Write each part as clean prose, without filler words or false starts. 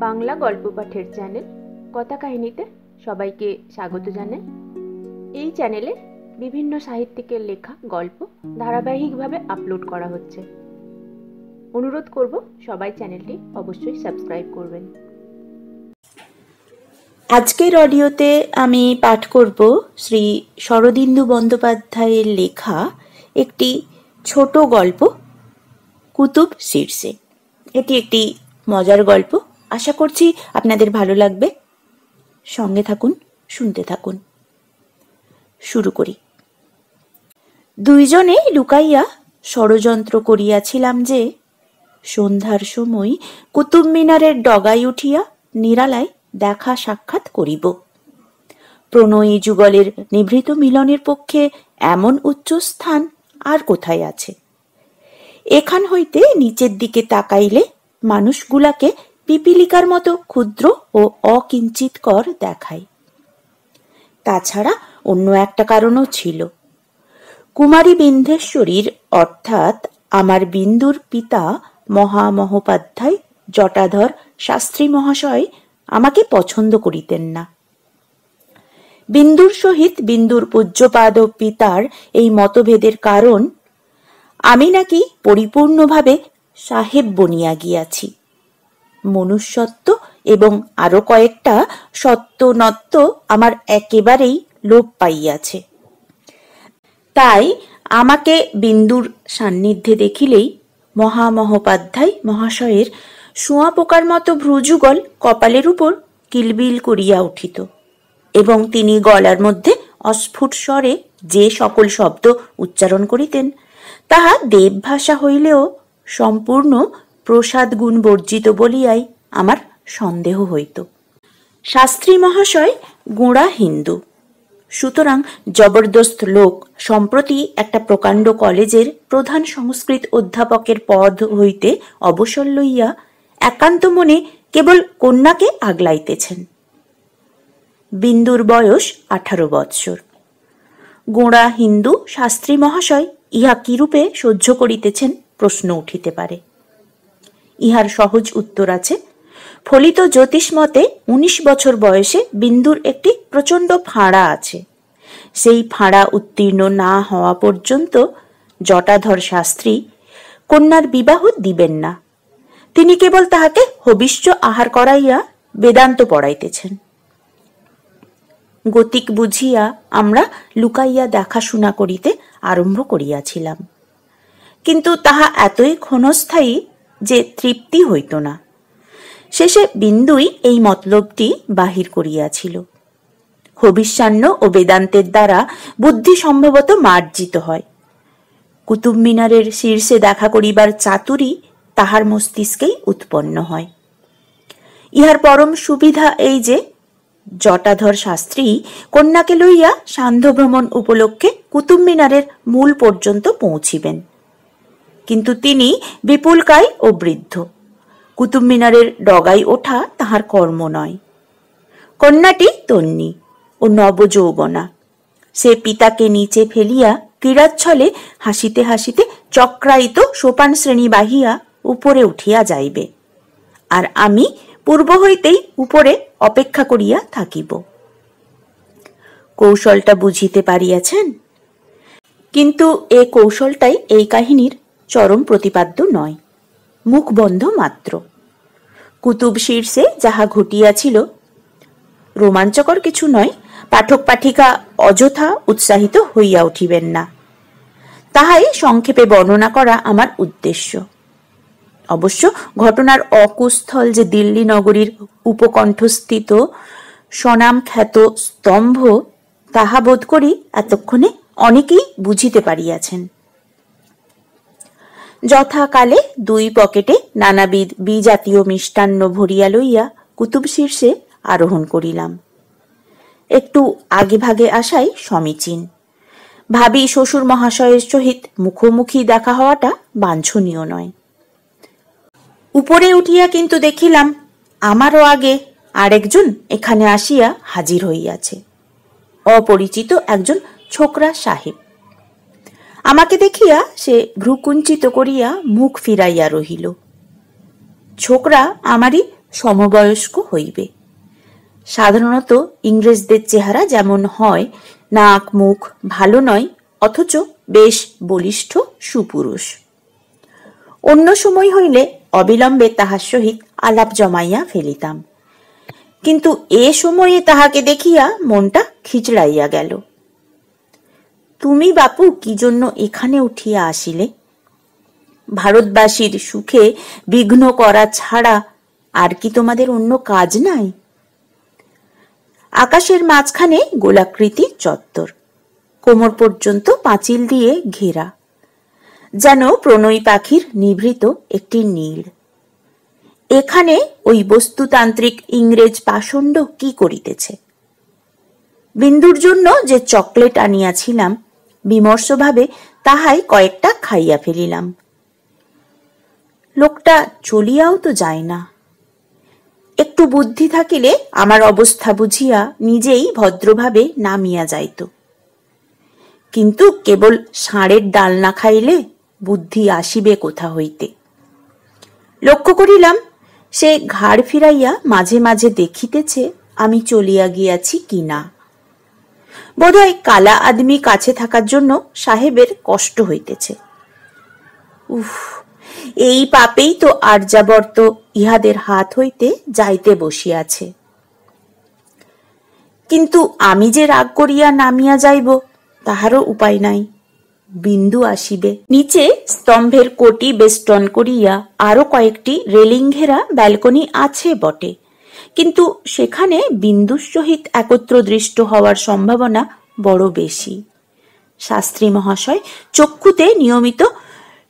বাংলা গল্প পাঠের চ্যানেল কথা কাহিনীতে সবাইকে স্বাগত জানাই। এই চ্যানেলে বিভিন্ন সাহিত্যিকের লেখা গল্প ধারাবাহিকভাবে আপলোড করা হচ্ছে। অনুরোধ করব সবাই চ্যানেলটি অবশ্যই সাবস্ক্রাইব করবেন। আজকের অডিওতে আমি পাঠ করব শ্রী শরদিন্দু বন্দ্যোপাধ্যায়ের লেখা একটি ছোট গল্প কুতুব শীর্ষে। এটি একটি মজার গল্প, আশা করছি আপনাদের ভালো লাগবে। সঙ্গে থাকুন, শুনতে থাকুন। শুরু করি। দুইজনে লুকাইয়া ষড়যন্ত্র করিয়াছিলাম যে সন্ধ্যার সময় কুতুব মিনারের ডগায় উঠিয়া নিরালায় দেখা সাক্ষাৎ করিব। প্রণয়ী যুগলের নিভৃত মিলনের পক্ষে এমন উচ্চ স্থান আর কোথায় আছে? এখান হইতে নিচের দিকে তাকাইলে মানুষগুলাকে পিপিলিকার মতো ক্ষুদ্র ও অকিঞ্চিৎকর দেখায়। তাছাড়া অন্য একটা কারণও ছিল। কুমারী বিন্ধেশ্বরীর অর্থাৎ আমার বিন্দুর পিতা মহামহোপাধ্যায় জটাধর শাস্ত্রী মহাশয় আমাকে পছন্দ করিতেন না। বিন্দুর সহিত বিন্দুর পূজ্যপাদ পিতার এই মতভেদের কারণ আমি নাকি পরিপূর্ণভাবে সাহেব বনিয়া গিয়াছি। মনুষ্যত্ব এবং আরো কয়েকটা সত্য নত্ব আমার একেবারেই লোপ পাইয়াছে। তাই আমাকে বিন্দুর সান্নিধ্যে দেখিলেই মহামহোপাধ্যায় মহাশয়ের শুঁয়াপোকার মতো ভ্রুযুগল কপালের উপর কিলবিল করিয়া উঠিত এবং তিনি গলার মধ্যে অস্ফুট স্বরে যে সকল শব্দ উচ্চারণ করিতেন তাহা দেবভাষা হইলেও সম্পূর্ণ প্রসাদ গুণ বর্জিত বলিয়াই আমার সন্দেহ হইত। শাস্ত্রী মহাশয় গোঁড়া হিন্দু, সুতরাং জবরদস্ত লোক সম্প্রতি একটা প্রকাণ্ড কলেজের প্রধান সংস্কৃত অধ্যাপকের পদ হইতে অবসর লইয়া একান্ত মনে কেবল কন্যাকে আগলাইতেছেন। বিন্দুর বয়স 18 বৎসর। গোঁড়া হিন্দু শাস্ত্রী মহাশয় ইহা কিরূপে সহ্য করিতেছেন প্রশ্ন উঠিতে পারে। ইহার সহজ উত্তর আছে। ফলিত জ্যোতিষ মতে 19 বছর বয়সে বিন্দুর একটি প্রচণ্ড ফাঁড়া আছে। সেই ফাঁড়া উত্তীর্ণ না হওয়া পর্যন্ত জটাধর শাস্ত্রী কন্যার বিবাহ দিবেন না। তিনি কেবল তাহাকে হবিষ্য আহার করাইয়া বেদান্ত পড়াইতেছেন। গতিক বুঝিয়া আমরা লুকাইয়া দেখাশোনা করিতে আরম্ভ করিয়াছিলাম, কিন্তু তাহা এতই ক্ষণস্থায়ী যে তৃপ্তি হইত না। শেষে বিন্দুই এই মতলবটি বাহির করিয়াছিল। হবিষ্যান্ন ও বেদান্তের দ্বারা বুদ্ধি সম্ভবত মার্জিত হয়। কুতুব মিনারের শীর্ষে দেখা করিবার চাতুরী তাহার মস্তিষ্কেই উৎপন্ন হয়। ইহার পরম সুবিধা এই যে জটাধর শাস্ত্রী কন্যাকে লইয়া সান্ধ্য ভ্রমণ উপলক্ষে কুতুব মিনারের মূল পর্যন্ত পৌঁছিবেন, কিন্তু তিনি বিপুলকায় ও বৃদ্ধ। কুতুব মিনারের ডগায় ওঠা তাহার কর্ম নয়। কন্যাটি তন্নি ও নবযৌবনা। সে পিতাকে নিচে ফেলিয়া ক্রীড়াচ্ছলে হাসিতে হাসিতে চক্রায়িত সোপান শ্রেণী বাহিয়া উপরে উঠিয়া যাইবে, আর আমি পূর্ব হইতেই উপরে অপেক্ষা করিয়া থাকিব। কৌশলটা বুঝিতে পারিয়াছেন? কিন্তু এ কৌশলটাই এই কাহিনীর চরম প্রতিপাদ্য নয়, মুখবন্ধ মাত্র। কুতুব শীর্ষে যাহা ঘটিয়াছিল রোমাঞ্চকর কিছু নয়। পাঠক পাঠিকা অযথা উৎসাহিত হইয়া উঠিবেন না। তাহাই সংক্ষেপে বর্ণনা করা আমার উদ্দেশ্য। অবশ্য ঘটনার অকুস্থল যে দিল্লি নগরীর উপকণ্ঠস্থিত স্বনাম খ্যাত স্তম্ভ, তাহা বোধ করি এতক্ষণে অনেকেই বুঝিতে পারিয়াছেন। যথাকালে দুই পকেটে নানাবিধ বিজাতীয় মিষ্টান্ন ভরিয়া লইয়া কুতুব শীর্ষে আরোহণ করিলাম। একটু আগে ভাগে আসাই সমীচীন। ভাবি শ্বশুর মহাশয়ের সহিত মুখোমুখি দেখা হওয়াটা বাঞ্ছনীয় নয়। উপরে উঠিয়া কিন্তু দেখিলাম আমারও আগে আরেকজন এখানে আসিয়া হাজির হইয়াছে। অপরিচিত একজন ছোকরা সাহেব। আমাকে দেখিয়া সে ভ্রুকুঞ্চিত করিয়া মুখ ফিরাইয়া রহিল। ছোকরা আমারই সমবয়স্ক হইবে। সাধারণত ইংরেজদের চেহারা যেমন হয়, নাক মুখ ভালো নয়, অথচ বেশ বলিষ্ঠ সুপুরুষ। অন্য সময় হইলে অবিলম্বে তাহার সহিত আলাপ জমাইয়া ফেলিতাম, কিন্তু এ সময়ে তাহাকে দেখিয়া মনটা খিচড়াইয়া গেল। তুমি বাপু কি জন্য এখানে উঠিয়া আসিলে? ভারতবাসীর সুখে বিঘ্ন করা ছাড়া আর কি তোমাদের অন্য কাজ নাই? আকাশের মাঝখানে গোলাকৃতি চত্বর, কোমর পর্যন্ত পাঁচিল দিয়ে ঘেরা, যেন প্রণয়ী পাখির নিভৃত একটি নীড়। এখানে ওই বস্তুতান্ত্রিক ইংরেজ পাষণ্ড কি করিতেছে? বিন্দুর জন্য যে চকলেট আনিয়াছিলাম, বিমর্ষভাবে তাহাই কয়েকটা খাইয়া ফেলিলাম। লোকটা চলিয়াও তো যায় না। একটু বুদ্ধি থাকিলে আমার অবস্থা বুঝিয়া নিজেই ভদ্রভাবে নামিয়া যাইত, কিন্তু কেবল ষাঁড়ের ডাল না খাইলে বুদ্ধি আসিবে কোথা হইতে? লক্ষ্য করিলাম সে ঘাড় ফিরাইয়া মাঝে মাঝে দেখিতেছে আমি চলিয়া গিয়াছি কিনা। বোধহয় কালা আদমি কাছে থাকার জন্য সাহেবের কষ্ট হইতেছে। উফ, এই পাপেই তো আর্যাবর্ত ইহাদের হাত হইতে যাইতে বসিয়াছে। কিন্তু আমি যে রাগ করিয়া নামিয়া যাইব তাহারও উপায় নাই। বিন্দু আসিবে। নিচে স্তম্ভের কোটি বেষ্টন করিয়া আরো কয়েকটি রেলিং ঘেরা ব্যালকনি আছে বটে, কিন্তু সেখানে বিন্দুর সহিত একত্র দৃষ্ট হওয়ার সম্ভাবনা বড় বেশি। শাস্ত্রী মহাশয় চক্ষুতে নিয়মিত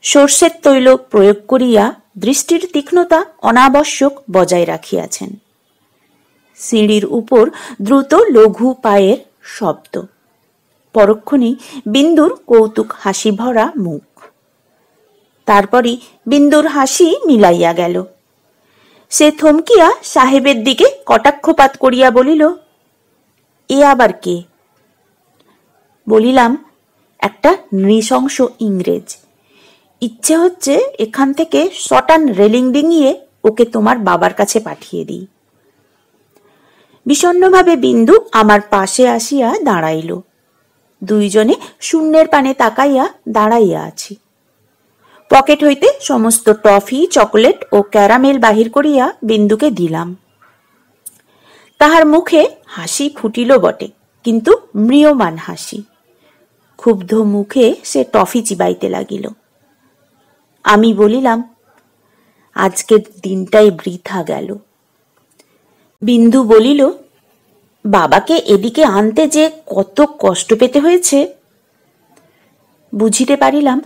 সর্ষের তৈল প্রয়োগ করিয়া দৃষ্টির তীক্ষ্ণতা অনাবশ্যক বজায় রাখিয়াছেন। সিঁড়ির উপর দ্রুত লঘু পায়ের শব্দ। পরক্ষণেই বিন্দুর কৌতুক হাসি ভরা মুখ। তারপরই বিন্দুর হাসি মিলাইয়া গেল। সে থমকিয়া সাহেবের দিকে কটাক্ষপাত করিয়া বলিল, এ আবার কে? বলিলাম, একটা নৃশংস ইংরেজ। ইচ্ছে হচ্ছে এখান থেকে শটান রেলিং ডিঙিয়ে ওকে তোমার বাবার কাছে পাঠিয়ে দিই। বিষণ্ণভাবে বিন্দু আমার পাশে আসিয়া দাঁড়াইল। দুইজনে শূন্যের পানে তাকাইয়া দাঁড়াইয়া আছি। পকেট হইতে সমস্ত টফি, চকলেট ও ক্যারামেল বাহির করিয়া বিন্দুকে দিলাম। তাহার মুখে হাসি ফুটিল বটে, কিন্তু ম্রিয়মান হাসি। ক্ষুব্ধ মুখে সে টফি চিবাইতে লাগিল। আমি বলিলাম, আজকের দিনটাই বৃথা গেল। বিন্দু বলিল, বাবাকে এদিকে আনতে যে কত কষ্ট পেতে হয়েছে। বুঝিতে পারিলাম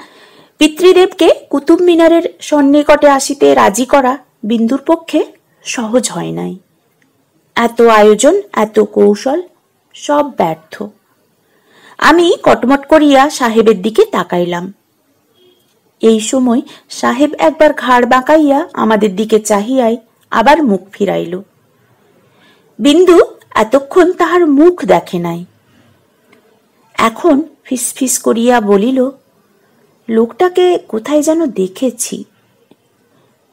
পিতৃদেবকে কুতুব মিনারের সন্নিকটে আসিতে রাজি করা বিন্দুর পক্ষে সহজ হয় নাই। এত আয়োজন, এত কৌশল, সব ব্যর্থ। আমি কটমট করিয়া সাহেবের দিকে তাকাইলাম। এই সময় সাহেব একবার ঘাড় বাঁকাইয়া আমাদের দিকে চাহিয়াই আবার মুখ ফিরাইল। বিন্দু এতক্ষণ তাহার মুখ দেখে নাই। এখন ফিসফিস করিয়া বলিল, লোকটাকে কোথায় যেন দেখেছি।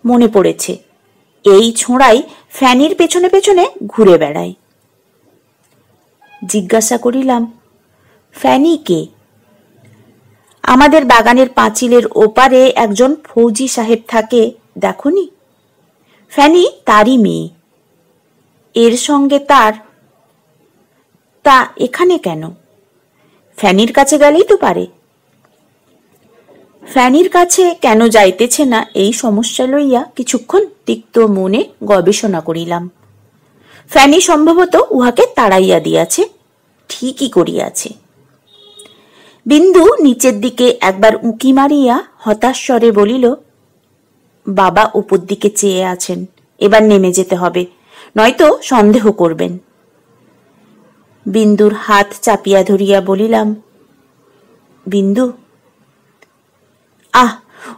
মনে পড়েছে, এই ছোঁড়াই ফ্যানির পেছনে পেছনে ঘুরে বেড়ায়। জিজ্ঞাসা করিলাম, ফ্যানি কে? আমাদের বাগানের পাঁচিলের ওপারে একজন ফৌজি সাহেব থাকে, দেখনি? ফ্যানি তারই মেয়ে। এর সঙ্গে তার। তা এখানে কেন? ফ্যানির কাছে গেলেই তো পারে। ফ্যানির কাছে কেন যাইতেছে না, এই সমস্যা লইয়া কিছুক্ষণ তিক্ত মনে গবেষণা করিলাম। ফ্যানি সম্ভবত উহাকে তাড়াইয়া দিয়াছে, ঠিকই করিয়াছে। বিন্দু নিচের দিকে একবার উঁকি মারিয়া হতাশ্বরে বলিল, বাবা উপর দিকে চেয়ে আছেন, এবার নেমে যেতে হবে, নয়তো সন্দেহ করবেন। বিন্দুর হাত চাপিয়া ধরিয়া বলিলাম, বিন্দু। আহ,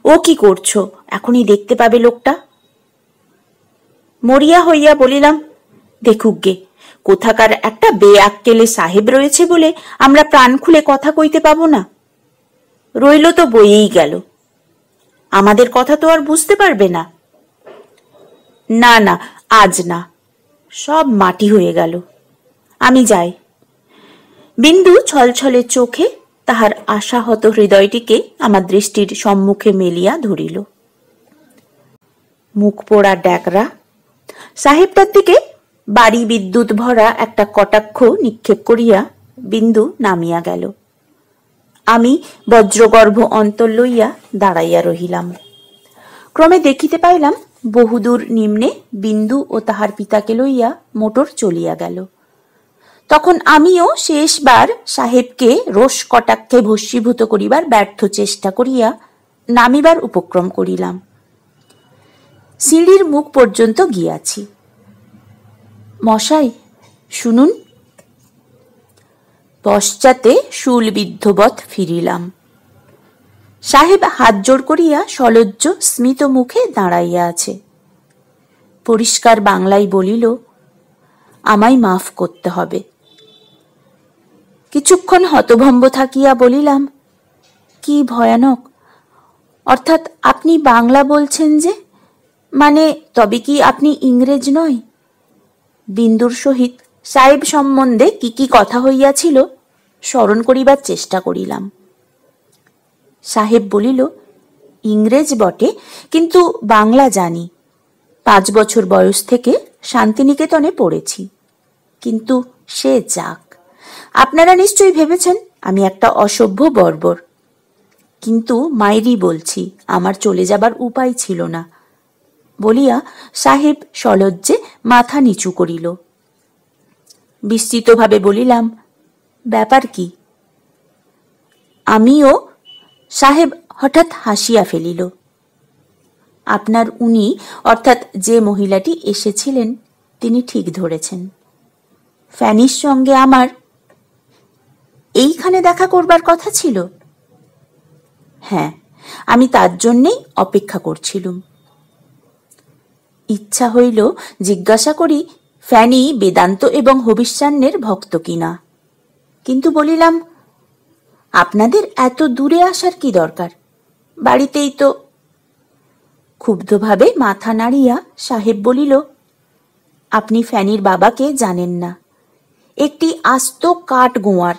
ও কি করছো? এখনই দেখতে পাবে লোকটা। মরিয়া হইয়া বলিলাম, দেখুক গে, কোথাকার একটা বেআক্কেলে সাহেব রয়েছে বলে আমরা প্রাণ খুলে কথা কইতে পাবো না। রইল তো বইয়েই গেল, আমাদের কথা তো আর বুঝতে পারবে না। না না, আজ না, সব মাটি হয়ে গেল, আমি যাই। বিন্দু ছলছলে চোখে তাহার আশাহত হৃদয়টিকে আমার দৃষ্টির সম্মুখে মেলিয়া ধরিল। মুখ পোড়া ড্যাকরা সাহেবটার দিকে বাড়ি বিদ্যুৎ ভরা একটা কটাক্ষ নিক্ষেপ করিয়া বিন্দু নামিয়া গেল। আমি বজ্রগর্ভ অন্তর লইয়া দাঁড়াইয়া রহিলাম। ক্রমে দেখিতে পাইলাম বহুদূর নিম্নে বিন্দু ও তাহার পিতাকে লইয়া মোটর চলিয়া গেল। তখন আমিও শেষবার সাহেবকে রোষ কটাক্ষে ভস্মীভূত করিবার ব্যর্থ চেষ্টা করিয়া নামিবার উপক্রম করিলাম। সিঁড়ির মুখ পর্যন্ত গিয়াছি। মশাই, শুনুন। পশ্চাতে শুলবিদ্ধবৎ ফিরিলাম। সাহেব হাত জোড় করিয়া সলজ্জ স্মিত মুখে দাঁড়াইয়া আছে। পরিষ্কার বাংলায় বলিল, আমায় মাফ করতে হবে। কিছুক্ষণ হতভম্ব থাকিয়া বলিলাম, কি ভয়ানক! অর্থাৎ আপনি বাংলা বলছেন যে? মানে তবে কি আপনি ইংরেজ নয়? বিন্দুর সহিত সাহেব সম্বন্ধে কি কি কথা হইয়াছিল স্মরণ করিবার চেষ্টা করিলাম। সাহেব বলিল, ইংরেজ বটে, কিন্তু বাংলা জানি। 5 বছর বয়স থেকে শান্তিনিকেতনে পড়েছি। কিন্তু সে যাক, আপনারা নিশ্চয়ই ভেবেছেন আমি একটা অসভ্য বর্বর। কিন্তু মাইরি বলছি, আমার চলে যাবার উপায় ছিল না। বলিয়া সাহেব সলজ্জে মাথা নিচু করিল। বিস্মিতভাবে বলিলাম, ব্যাপার কি? আমিও। সাহেব হঠাৎ হাসিয়া ফেলিল। আপনার উনি অর্থাৎ যে মহিলাটি এসেছিলেন তিনি ঠিক ধরেছেন। ফ্যানির সঙ্গে আমার এইখানে দেখা করবার কথা ছিল। হ্যাঁ, আমি তার জন্যেই অপেক্ষা করছিলুম। ইচ্ছা হইল জিজ্ঞাসা করি ফ্যানি বেদান্ত এবং হবিষ্যান্নের ভক্ত কিনা, কিন্তু বলিলাম, আপনাদের এত দূরে আসার কি দরকার? বাড়িতেই তো। ক্ষুব্ধভাবে মাথা নাড়িয়া সাহেব বলিল, আপনি ফ্যানির বাবাকে জানেন না। একটি আস্ত কাঠ গোয়ার,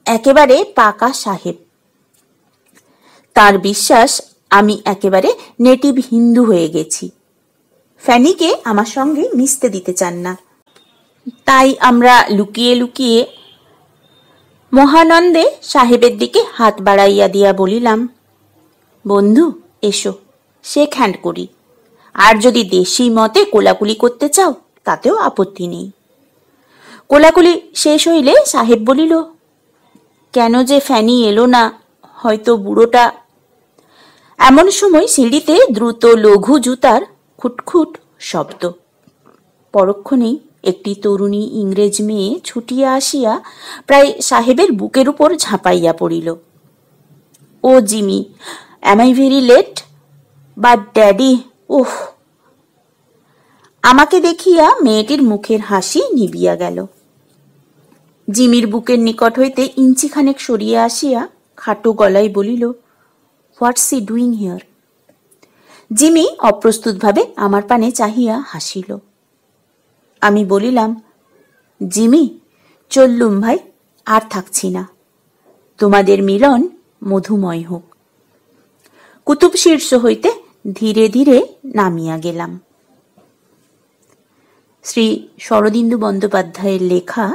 একেবারে পাকা সাহেব। তার বিশ্বাস আমি একেবারে নেটিভ হিন্দু হয়ে গেছি। ফ্যানিকে আমার সঙ্গে মিশতে দিতে চান না। তাই আমরা লুকিয়ে লুকিয়ে। মহানন্দে সাহেবের দিকে হাত বাড়াইয়া দিয়া বলিলাম, বন্ধু এসো, শেক হ্যান্ড করি। আর যদি দেশি মতে কোলাকুলি করতে চাও তাতেও আপত্তি নেই। কোলাকুলি শেষ হইলে সাহেব বলিল, কেন যে ফ্যানি এলো না, হয়তো বুড়োটা। এমন সময় সিঁড়িতে দ্রুত লঘু জুতার খুটখুট শব্দ। পরক্ষণেই একটি তরুণী ইংরেজ মেয়ে ছুটিয়া আসিয়া প্রায় সাহেবের বুকের উপর ঝাঁপাইয়া পড়িল। ও Jimmy, am I very late? But daddy, oh! আমাকে দেখিয়া মেয়েটির মুখের হাসি নিবিয়া গেল। জিমির বুকের নিকট হইতে ইঞ্চিখানেক সরিয়া আসিয়া খাটো গলায় বলিল, হোয়াটস হি ডুইং হিয়ার? জিমি অপ্রস্তুতভাবে আমার পানে চাহিয়া হাসিল। আমি বলিলাম, জিমি, চললুম ভাই, আর থাকছি না। তোমাদের মিলন মধুময় হোক। কুতুব শীর্ষ হইতে ধীরে ধীরে নামিয়া গেলাম। শ্রী শরদিন্দু বন্দ্যোপাধ্যায়ের লেখা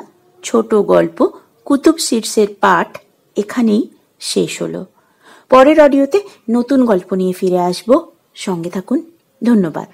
ছোট গল্প কুতুব শীর্ষের পাঠ এখানেই শেষ হলো। পরের অডিওতে নতুন গল্প নিয়ে ফিরে আসব। সঙ্গে থাকুন। ধন্যবাদ।